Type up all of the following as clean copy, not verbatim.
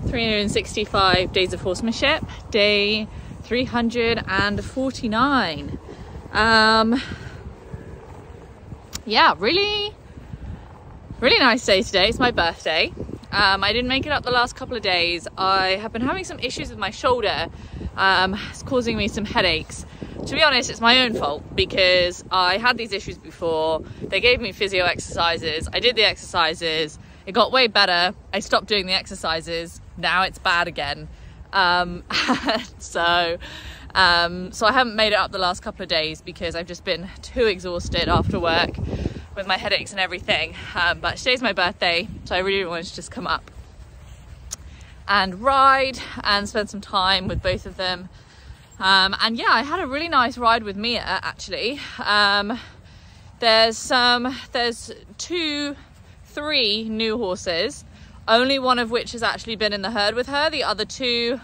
365 Days of Horsemanship, day 349. Yeah, really nice day today. It's my birthday. I didn't make it up the last couple of days. I have been having some issues with my shoulder. It's causing me some headaches. To be honest, it's my own fault because I had these issues before. They gave me physio exercises. I did the exercises. It got way better. I stopped doing the exercises. Now it's bad again. So I haven't made it up the last couple of days because I've just been too exhausted after work with my headaches and everything. But today's my birthday, so I really wanted to just come up and ride and spend some time with both of them. And yeah, I had a really nice ride with Mia actually. There's 3 new horses, only one of which has actually been in the herd with her. The other 2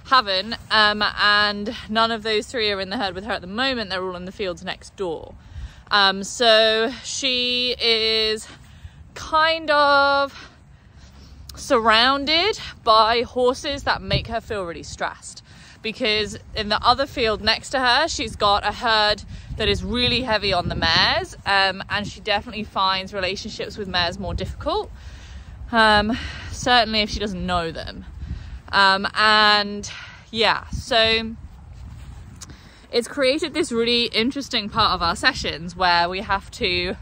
haven't, and none of those 3 are in the herd with her at the moment. They're all in the fields next door. So she is kind of surrounded by horses that make her feel really stressed, because in the other field next to her, she's got a herd that is really heavy on the mares, and she definitely finds relationships with mares more difficult, certainly if she doesn't know them. And yeah, so it's created this really interesting part of our sessions where we have to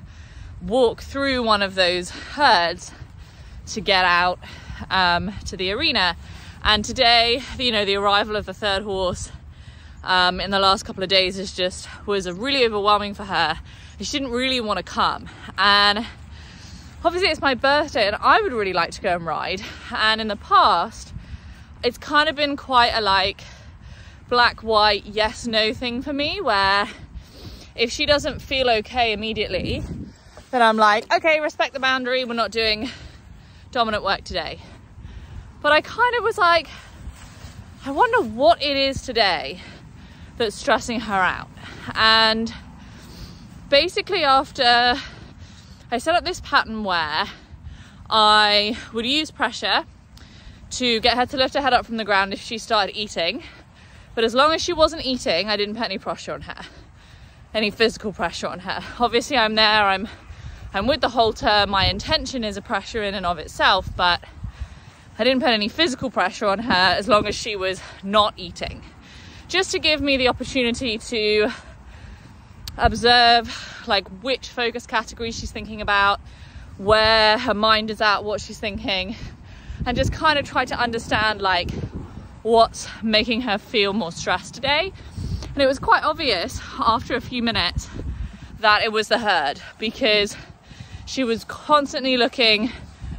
walk through one of those herds to get out to the arena. And today, you know, the arrival of the 3rd horse in the last couple of days was really overwhelming for her. She didn't really want to come, and obviously it's my birthday and I would really like to go and ride. And in the past, it's kind of been quite a like black, white, yes, no thing for me, where if she doesn't feel okay immediately, then I'm like, okay, respect the boundary, we're not doing dominant work today. But I kind of was like, I wonder what it is today that's stressing her out. And basically after I set up this pattern where I would use pressure to get her to lift her head up from the ground if she started eating. But as long as she wasn't eating, I didn't put any pressure on her, any physical pressure on her. Obviously I'm there, I'm with the halter, my intention is a pressure in and of itself, but I didn't put any physical pressure on her as long as she was not eating. Just to give me the opportunity to observe like which focus category she's thinking about, where her mind is at, what she's thinking, and just kind of try to understand like what's making her feel more stressed today. And it was quite obvious after a few minutes that it was the herd, because she was constantly looking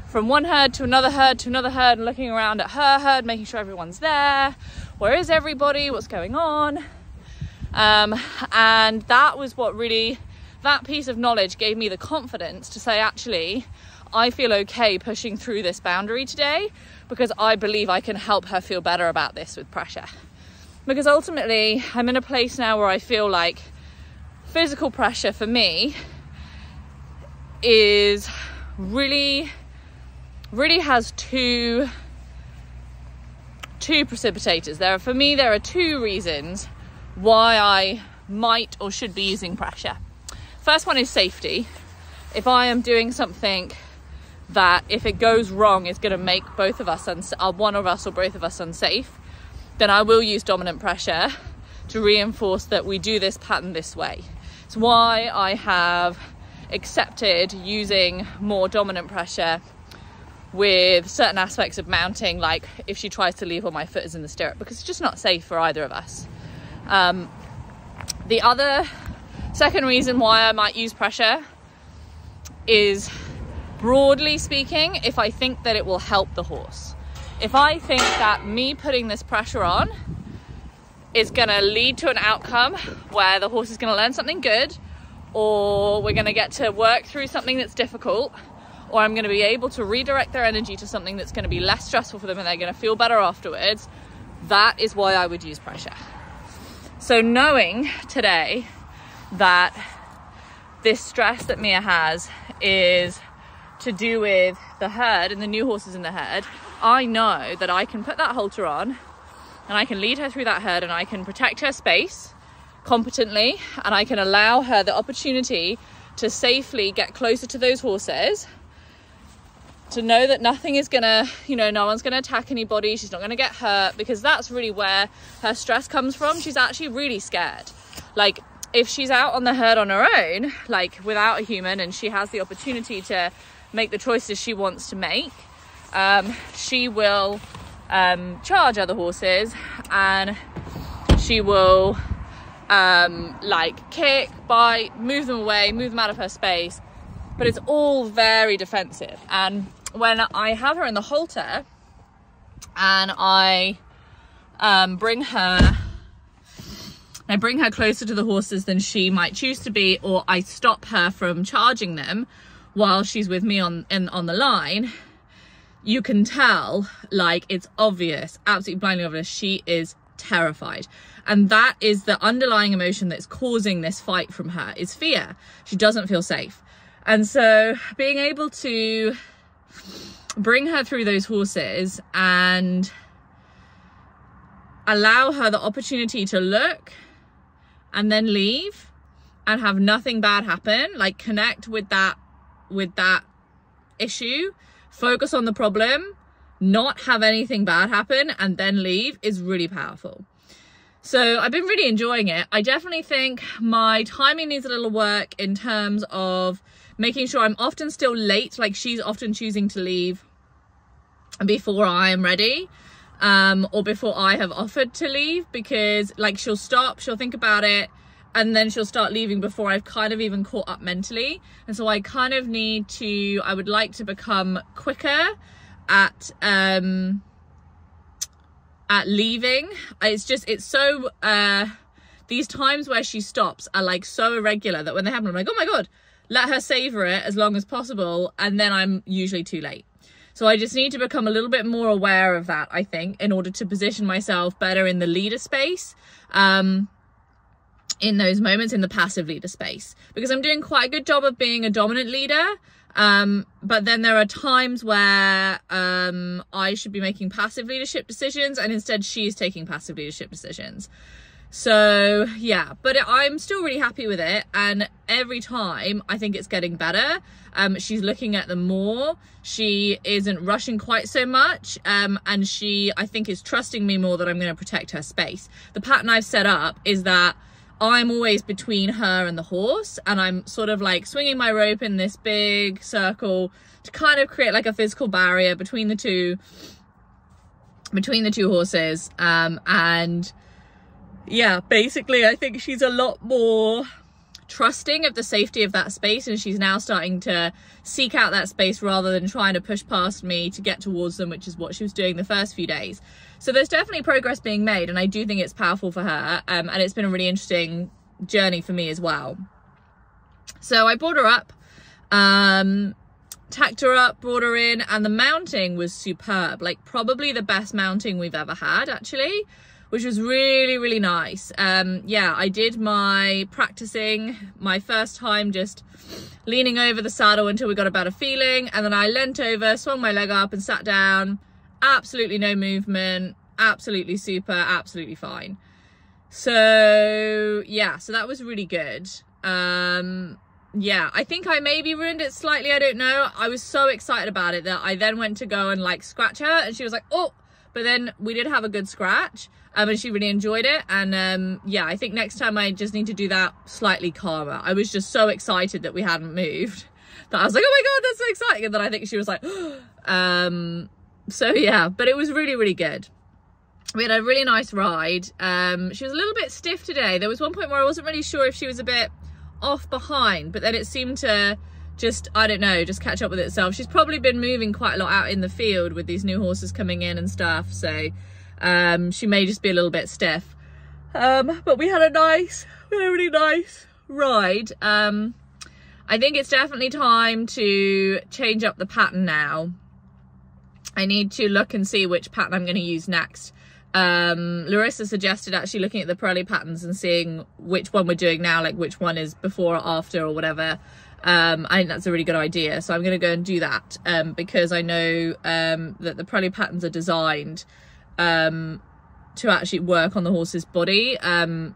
from one herd to another herd to another herd and looking around at her herd, making sure everyone's there. Where is everybody? What's going on? And that was what really, that piece of knowledge gave me the confidence to say, actually, I feel okay pushing through this boundary today because I believe I can help her feel better about this with pressure. Because ultimately, I'm in a place now where I feel like physical pressure for me is really has two precipitators. For me, there are 2 reasons why I might or should be using pressure. First one is safety. If I am doing something that if it goes wrong is going to make both of us, one of us or both of us unsafe, then I will use dominant pressure to reinforce that we do this pattern this way. It's why I have accepted using more dominant pressure with certain aspects of mounting, like if she tries to leave while my foot is in the stirrup, because it's just not safe for either of us. The other second reason why I might use pressure is, broadly speaking, if I think that it will help the horse. If I think that me putting this pressure on is going to lead to an outcome where the horse is going to learn something good, or we're going to get to work through something that's difficult, or I'm going to be able to redirect their energy to something that's going to be less stressful for them and they're going to feel better afterwards, that is why I would use pressure. So knowing today that this stress that Mia has is to do with the herd and the new horses in the herd, I know that I can put that halter on and I can lead her through that herd and I can protect her space competently, and I can allow her the opportunity to safely get closer to those horses, to know that nothing is gonna, you know, no one's gonna attack anybody, she's not gonna get hurt, because that's really where her stress comes from. She's actually really scared. Like, if she's out on the herd on her own, like without a human, and she has the opportunity to make the choices she wants to make, she will charge other horses, and she will like kick, bite, move them away, move them out of her space, but it's all very defensive. And when I have her in the halter and I bring her closer to the horses than she might choose to be, or I stop her from charging them while she's with me on the line, you can tell, like, it's obvious, absolutely blindly obvious, she is terrified. And that is the underlying emotion that's causing this fight from her, is fear. She doesn't feel safe. And so being able to bring her through those horses and allow her the opportunity to look and then leave and have nothing bad happen, like connect with that issue, focus on the problem, not have anything bad happen, and then leave, is really powerful. So I've been really enjoying it. I definitely think my timing needs a little work in terms of making sure I'm often still late, like she's often choosing to leave before I am ready, or before I have offered to leave, because like she'll stop, she'll think about it, and then she'll start leaving before I've kind of even caught up mentally. And so I kind of need to, I would like to become quicker at leaving. It's so these times where she stops are like so irregular that when they happen, I'm like, oh my god, let her savor it as long as possible, and then I'm usually too late. So I just need to become a little bit more aware of that, I think, in order to position myself better in the leader space, in those moments, in the passive leader space, because I'm doing quite a good job of being a dominant leader. But then there are times where I should be making passive leadership decisions, and instead she's taking passive leadership decisions. So yeah, but I'm still really happy with it, and every time I think it's getting better. She's looking at them more, she isn't rushing quite so much, and she, I think, is trusting me more that I'm going to protect her space. The pattern I've set up is that I'm always between her and the horse, and I'm sort of like swinging my rope in this big circle to kind of create like a physical barrier between the two horses. And yeah, basically I think she's a lot more trusting of the safety of that space, and she's now starting to seek out that space rather than trying to push past me to get towards them, which is what she was doing the first few days. So there's definitely progress being made, and I do think it's powerful for her, and it's been a really interesting journey for me as well. So I brought her up, tacked her up, brought her in, and the mounting was superb, like probably the best mounting we've ever had, actually, which was really, really nice. Yeah, I did my practicing, my first time just leaning over the saddle until we got a better feeling, and then I leant over, swung my leg up and sat down. Absolutely no movement, absolutely super, absolutely fine. So yeah, so that was really good. Yeah, I think I maybe ruined it slightly, I don't know. I was so excited about it that I then went to go and like scratch her, and she was like, oh, but then we did have a good scratch, and she really enjoyed it. And yeah, I think next time I just need to do that slightly calmer. I was just so excited that we hadn't moved that I was like, oh my god, that's so exciting. And then I think she was like, so yeah, but it was really, really good. We had a really nice ride. She was a little bit stiff today. There was one point where I wasn't really sure if she was a bit off behind, but then it seemed to just, I don't know, just catch up with itself. She's probably been moving quite a lot out in the field with these new horses coming in and stuff, so she may just be a little bit stiff. But we had a really nice ride. I think it's definitely time to change up the pattern now. I need to look and see which pattern I'm going to use next. Larissa suggested actually looking at the Pirelli patterns and seeing which one we're doing now, like which one is before or after or whatever. I think that's a really good idea. So I'm going to go and do that because I know that the prelude patterns are designed to actually work on the horse's body in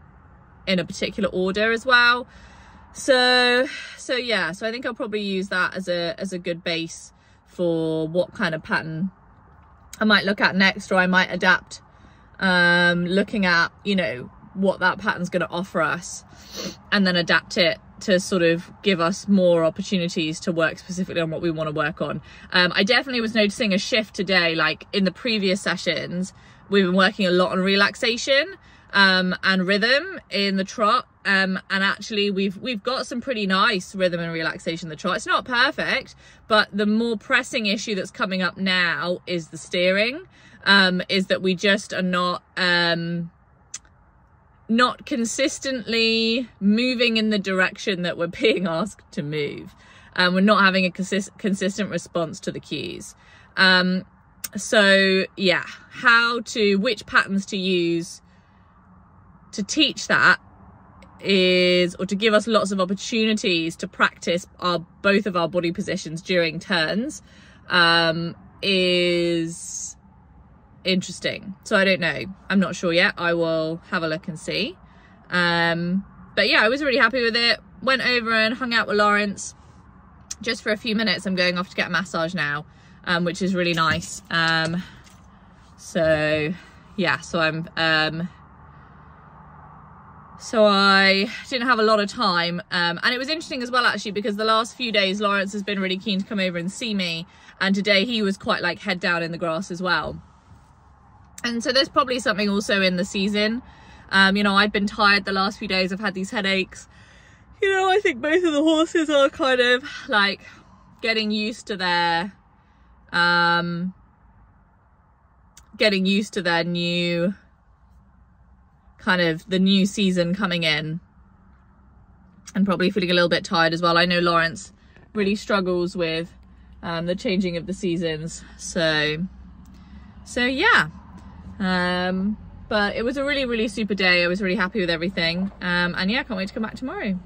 a particular order as well. So yeah, so I think I'll probably use that as a good base for what kind of pattern I might look at next, or I might adapt looking at, you know, what that pattern's going to offer us, and then adapt it to sort of give us more opportunities to work specifically on what we want to work on. I definitely was noticing a shift today. Like in the previous sessions, we've been working a lot on relaxation and rhythm in the trot, and actually we've got some pretty nice rhythm and relaxation in the trot. It's not perfect, but the more pressing issue that's coming up now is the steering, is that we just are not consistently moving in the direction that we're being asked to move. We're not having a consistent response to the cues. So yeah, which patterns to use to teach that is, or to give us lots of opportunities to practice both of our body positions during turns, is interesting. So I don't know, I'm not sure yet. I will have a look and see. But yeah, I was really happy with it. Went over and hung out with Lawrence just for a few minutes. I'm going off to get a massage now, which is really nice. So yeah, so I didn't have a lot of time, and it was interesting as well actually, because the last few days Lawrence has been really keen to come over and see me, and today he was quite like head down in the grass as well. And so there's probably something also in the season. You know, I've been tired the last few days. I've had these headaches. You know, I think both of the horses are kind of like getting used to their new kind of the new season coming in, and probably feeling a little bit tired as well. I know Lawrence really struggles with the changing of the seasons. So yeah. But it was a really, really super day. I was really happy with everything. And yeah, I can't wait to come back tomorrow.